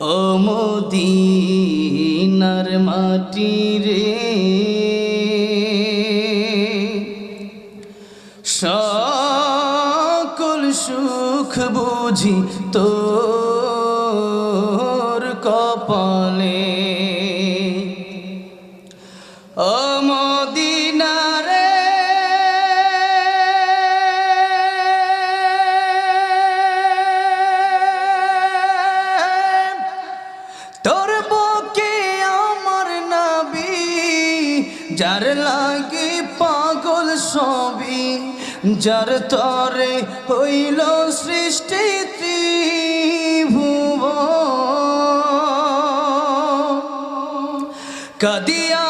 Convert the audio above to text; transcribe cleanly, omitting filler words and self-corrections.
ও মদিনার মাটি রে, সকল সুখ বুঝি তোর কপালে। ও মদিনা রে, তোর বুকে আমার নবী, যার লাগি পাগল সবই, যার তরে হইল সৃষ্টি ত্রিভুবন। কাদিয়া